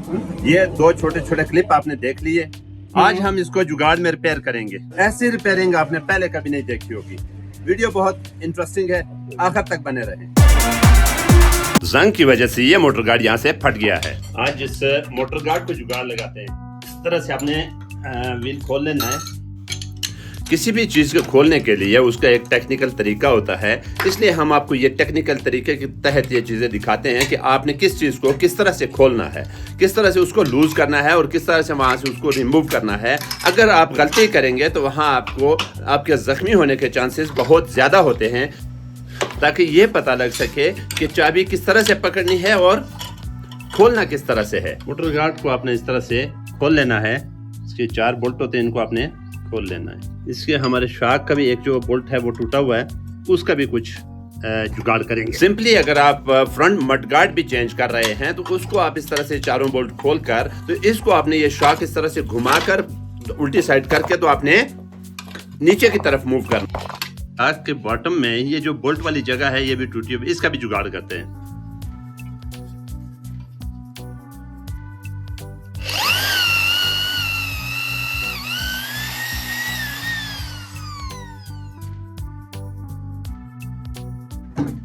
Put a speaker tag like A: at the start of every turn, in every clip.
A: ये दो छोटे छोटे क्लिप आपने देख लिए। आज हम इसको जुगाड़ में रिपेयर करेंगे। ऐसी रिपेयरिंग आपने पहले कभी नहीं देखी होगी। वीडियो बहुत इंटरेस्टिंग है, आखिर तक बने रहें। जंग की वजह से ये मोटर गार्ड यहाँ से फट गया है। आज इस मोटर गार्ड को जुगाड़ लगाते हैं। इस तरह से आपने व्हील खोल लेना है। किसी भी चीज़ को खोलने के लिए उसका एक टेक्निकल तरीका होता है, इसलिए हम आपको ये टेक्निकल तरीके के तहत ये चीज़ें दिखाते हैं कि आपने किस चीज़ को किस तरह से खोलना है, किस तरह से उसको लूज़ करना है और किस तरह से वहाँ से उसको रिमूव करना है। अगर आप गलती करेंगे तो वहाँ आपको आपके ज़ख्मी होने के चांसेस बहुत ज़्यादा होते हैं, ताकि ये पता लग सके कि चाबी किस तरह से पकड़नी है और खोलना किस तरह से है। मोटर गार्ड को आपने इस तरह से खोल लेना है। इसके 4 बोल्ट होते हैं, इनको आपने खोल लेना है। इसके हमारे शाक का भी एक जो बोल्ट है वो टूटा हुआ है, उसका भी कुछ जुगाड़ करेंगे। सिंपली अगर आप फ्रंट मड गार्ड भी चेंज कर रहे हैं तो उसको आप इस तरह से चारों बोल्ट खोल कर, तो इसको आपने ये शाक इस तरह से घुमा कर उल्टी साइड करके तो आपने नीचे की तरफ मूव करना। शाक के बॉटम में ये जो बोल्ट वाली जगह है ये भी टूटी हुई, इसका भी जुगाड़ करते हैं।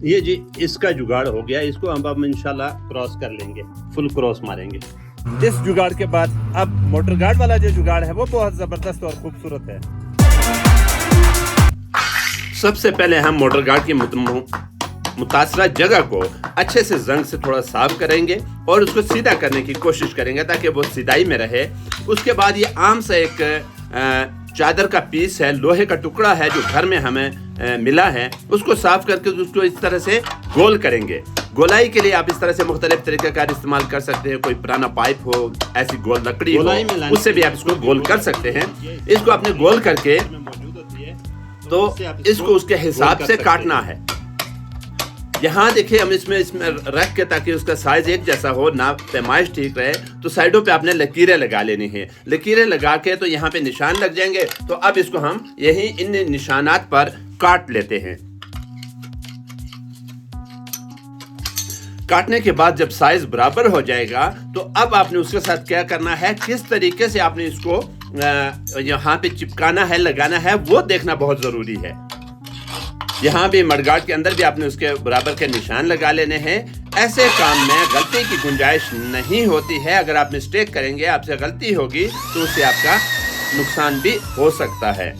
A: ये जी इसका जुगाड़ हो गया। इसको हम अब इंशाल्लाह क्रॉस कर लेंगे, फुल क्रॉस मारेंगे। इस जुगाड़ के बाद अब मोटर गार्ड वाला जो जुगाड़ है वो बहुत जबरदस्त और खूबसूरत है। सबसे पहले हम मोटर गार्ड की मुतासरा जगह को अच्छे से जंग से थोड़ा साफ करेंगे और उसको सीधा करने की कोशिश करेंगे ताकि वो सीधाई में रहे। उसके बाद ये आम सा एक चादर का पीस है, लोहे का टुकड़ा है जो घर में हमें मिला है, उसको साफ करके उसको इस तरह से गोल करेंगे। गोलाई के लिए आप इस तरह से मुख्तलिफ तरीके का इस्तेमाल कर सकते हैं। कोई पुराना पाइप हो, ऐसी गोल लकड़ी हो, उससे भी आप इसको गोल कर सकते हैं। इसको आपने गोल करके तो इसको उसके हिसाब से काटना है। यहाँ देखिए हम इसमें रख के, ताकि उसका साइज एक जैसा हो, नाप पैमाइश ठीक रहे, तो साइडों पे आपने लकीरें लगा लेनी है। लकीरें लगा के तो यहाँ पे निशान लग जाएंगे। तो अब इसको हम यही इन निशानात पर काट लेते हैं। काटने के बाद जब साइज बराबर हो जाएगा तो अब आपने उसके साथ क्या करना है, किस तरीके से आपने इसको यहाँ पे चिपकाना है, लगाना है, वो देखना बहुत जरूरी है। यहाँ भी मडगार्ड के अंदर भी आपने उसके बराबर के निशान लगा लेने हैं। ऐसे काम में गलती की गुंजाइश नहीं होती है। अगर आप मिस्टेक करेंगे, आपसे गलती होगी, तो उससे आपका नुकसान भी हो सकता है।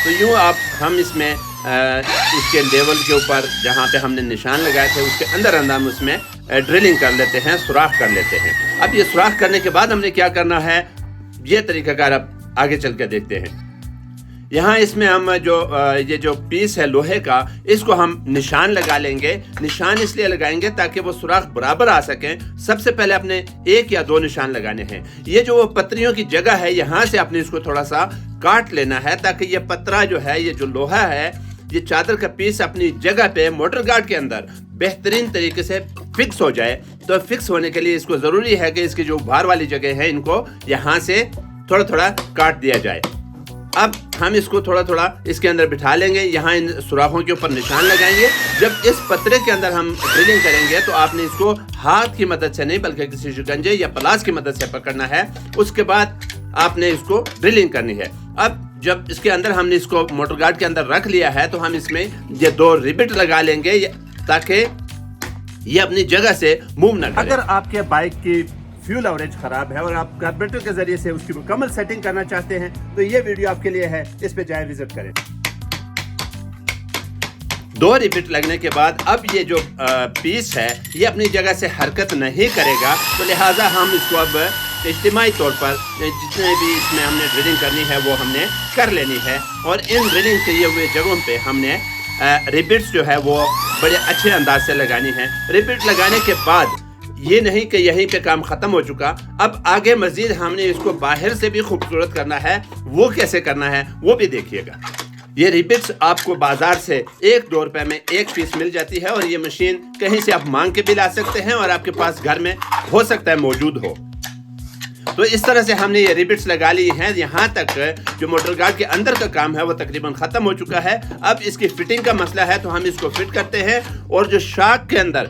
A: तो यूँ हम इसमें इसके लेवल के ऊपर जहाँ पे हमने निशान लगाए थे उसके अंदर हम उसमें ड्रिलिंग कर लेते हैं, सुराख कर लेते हैं। अब ये सुराख करने के बाद हमने क्या करना है, ये तरीकाकार अब आगे चल के देखते हैं। यहाँ इसमें हम ये जो पीस है लोहे का, इसको हम निशान लगा लेंगे। निशान इसलिए लगाएंगे ताकि वो सुराख बराबर आ सके। सबसे पहले अपने 1 या 2 निशान लगाने हैं। ये जो पत्रियों की जगह है, यहाँ से आपने इसको थोड़ा सा काट लेना है ताकि ये पतरा जो है, ये जो लोहा है, ये चादर का पीस अपनी जगह पे मोटर गार्ड के अंदर बेहतरीन तरीके से फिक्स हो जाए। तो फिक्स होने के लिए इसको जरूरी है कि इसकी जो भार वाली जगह है, इनको यहाँ से थोड़ा थोड़ा काट दिया जाए। अब हम इसको थोड़ा थोड़ा इसके अंदर बिठा लेंगे। यहाँ इन सुराखों के ऊपर निशान लगाएंगे। जब इस पतरे के अंदर हम ड्रिलिंग करेंगे तो आपने इसको हाथ की मदद से नहीं बल्कि किसी शिकंजे या प्लास की मदद से पकड़ना है। उसके बाद आपने इसको ड्रिलिंग करनी है। अब जब इसके अंदर हमने इसको मोटर गार्ड के अंदर रख लिया है तो हम इसमें ये 2 रिबिट लगा लेंगे ताकि ये अपनी जगह से मूव ना करे। अगर आपके बाइक की फ्यूल एवरेज खराब है और आप कार्बोरेटर के जरिए से उसकी मुकम्मल सेटिंग करना चाहते हैं तो ये वीडियो आपके लिए है, इस पे जाए विजिट करें। 2 रिपीट लगने के बाद अब ये जो पीस है ये अपनी जगह से हरकत नहीं करेगा, तो लिहाजा हम इसको अब इज्तिमाई तौर पर जितने भी इसमें हमने ड्रिलिंग करनी है वो हमने कर लेनी है। और इन ड्रिलिंग किए हुए जगहों पे हमने रिपीट्स जो है वो बड़े अच्छे अंदाज से लगानी है। रिपीट लगाने के बाद ये नहीं कि यहीं पे काम खत्म हो चुका, अब आगे मजीद हमने इसको बाहर से भी खूबसूरत करना है। वो कैसे करना है वो भी देखिएगा। ये रिबिट्स आपको बाजार से 1-2 रुपए में 1 पीस मिल जाती है और ये मशीन कहीं से आप मांग के भी ला सकते हैं और आपके पास घर में हो सकता है मौजूद हो। तो इस तरह से हमने ये रिबिट्स लगा ली हैं। यहाँ तक जो मोटर गार्ड के अंदर का काम है वो तकरीबन खत्म हो चुका है। अब इसकी फिटिंग का मसला है तो हम इसको फिट करते हैं। और जो शाक के अंदर